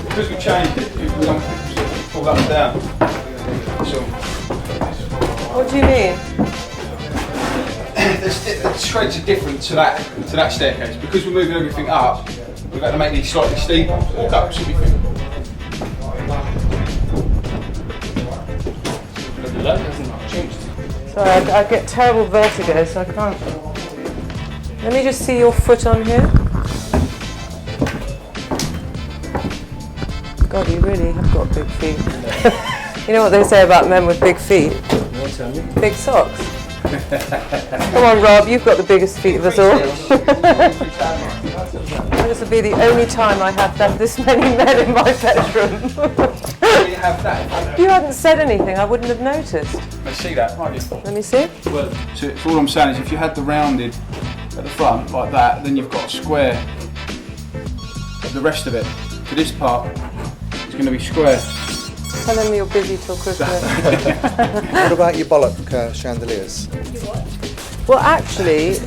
Because we changed it, we don't fall up and down. So, What do you mean? the treads are different to that staircase. Because we're moving everything up, we've had to make these slightly steeper. Walk up, see what you think. But the level hasn't changed. Sorry, I get terrible vertigo, so I can't. Let me just see your foot on here. God, you really have got big feet. You know what they say about men with big feet? What's that? Big socks. Come on, Rob, you've got the biggest feet of us all. This will be the only time I have this many men in my bedroom. You hadn't said anything, I wouldn't have noticed. Let's see that, might you? Let me see. Well, so all I'm saying is if you had the rounded at the front like that, then you've got a square of the rest of it. For this part, it's going to be square. Tell them you're busy till Christmas. What about your bollock chandeliers? Well, actually,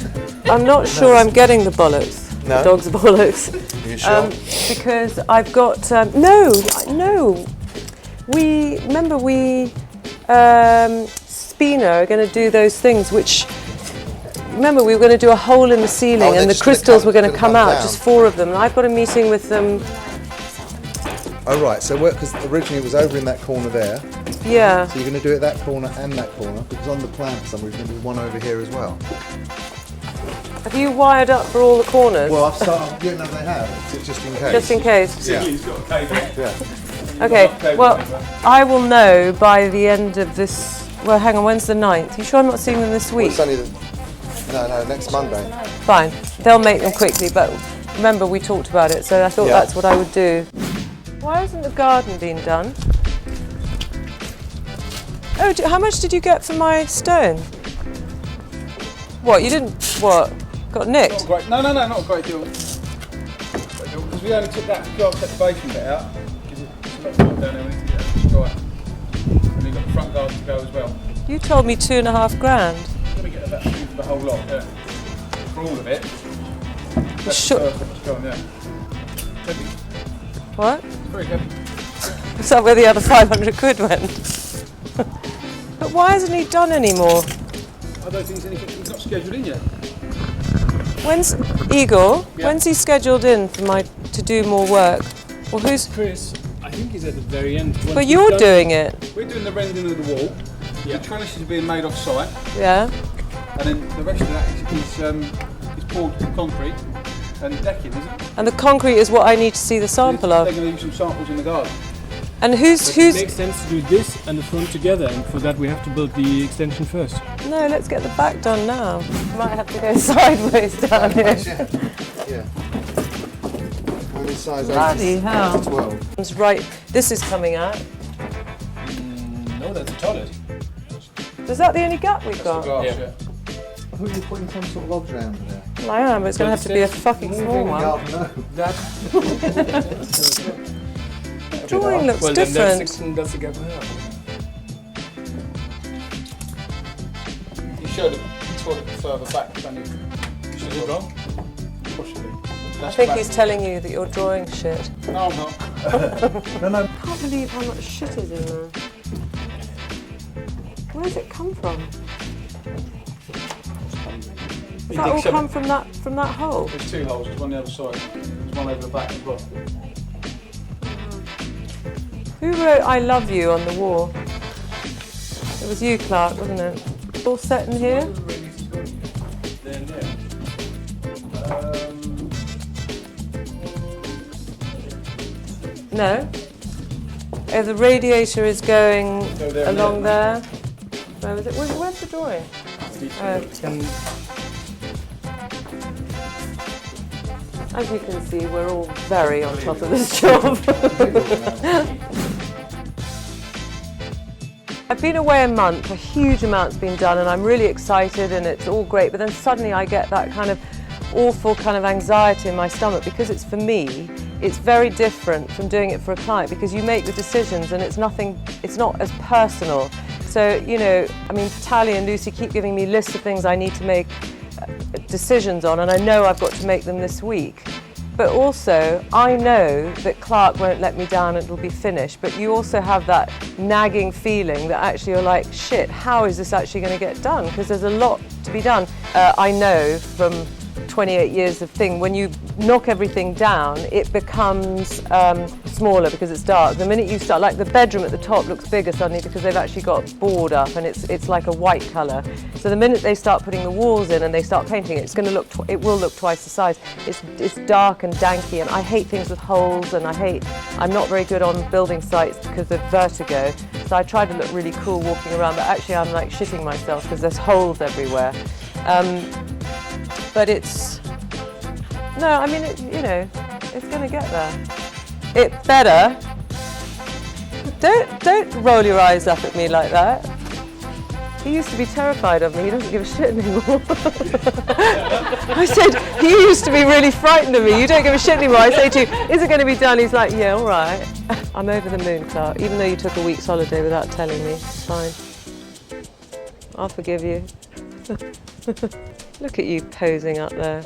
I'm not sure I'm getting the bollocks. No? Dog's bollocks. Are you sure? Because I've got no. We Spina are going to do those things which. Remember, we were going to do a hole in the ceiling, and the crystals were going to come out, just 4 of them. And I've got a meeting with them. Oh right, so because originally it was over in that corner there. Yeah. So you're going to do it that corner and that corner, because on the plan for some reason there's one over here as well. Have you wired up for all the corners? Well, I've started. Yeah, no, they have. Just in case. Just in case. Yeah. He's got a cable. Yeah. Okay. Well, I will know by the end of this. Well, hang on. When's the 9th? You sure I'm not seeing them this Well, week? it's only no, next Monday. Fine. They'll make them quickly, but remember we talked about it, so I thought that's what I would do. Why hasn't the garden been done? Oh, how much did you get for my stone? What, you didn't, what, got nicked? No, not a great deal. Because we only took that basement bit out. Because it's a lot more down there, we need to get that right. And you've got the front garden to go as well. You told me $2.5 grand. You're going to get about for the whole lot, yeah. For all of it. That's Sure. perfect, go on, yeah. Heavy. What? It's very heavy. Is that where the other 500 quid went? But why hasn't he done any more? I don't think there's anything, he's not scheduled in yet. When's Igor? Yeah. When's he scheduled in for to do more work? Well, who's Chris? I think he's at the very end. But you're doing it. We're doing the rendering of the wall. Yeah. The trellises are being made off site. Yeah. And then the rest of that is poured concrete and decking, isn't it? And the concrete is what I need to see the sample of. They're going to use some samples in the garden. And It makes sense to do this and the front together, and for that we have to build the extension first. No, let's get the back done now. Might have to go sideways down here. Yeah. Only size Bloody 8 hell. to 12. It's right, this is coming out. No, that's a toilet. Is that the only gap we've got? Glass, Yeah. yeah. I thought you were putting some sort of logs around there. Well, I am, but it's going to have to be a fucking small one. No. That. The drawing looks Well, different. then that's the gap we have. You showed the toilet further back, don't you? You should have gone. Possibly. I think he's telling you that you're drawing shit. No, I'm not. No. I can't believe how much shit is in there. Where does it come from? Does that all come from that hole? There's 2 holes, there's one on the other side. There's one over the back as well. Who wrote "I love you" on the wall? It was you, Clark, wasn't it? All set in here? Then, yeah. No. Oh, the radiator is going there and along there. Where was it? Where's the drawing? As you can see, we're all very on top of this job. I've been away a month, a huge amount's been done, and I'm really excited and it's all great, but then suddenly I get that kind of awful kind of anxiety in my stomach because it's for me. It's very different from doing it for a client because you make the decisions and it's not as personal. So, you know, I mean, Tally and Lucy keep giving me lists of things I need to make decisions on, and I know I've got to make them this week. but also I know that Clark won't let me down and it'll be finished, but you also have that nagging feeling that actually you're like, shit, how is this actually going to get done? Because there's a lot to be done. I know from 28 years of thing, when you knock everything down, it becomes smaller because it's dark. The minute you start, like the bedroom at the top looks bigger suddenly because they've actually got board up and it's like a white colour. So the minute they start putting the walls in and they start painting it, it will look twice the size. It's dark and danky, and I hate things with holes, and I'm not very good on building sites because of vertigo. So I try to look really cool walking around, but actually I'm like shitting myself because there's holes everywhere. But it's, no, I mean, it's going to get there. It better. Don't roll your eyes up at me like that. He used to be terrified of me. He doesn't give a shit anymore. I said, he used to be really frightened of me. You don't give a shit anymore. I say to you, is it going to be done? He's like, yeah, all right. I'm over the moon, Clark. Even though you took a week's holiday without telling me, it's fine. I'll forgive you. Look at you posing up there.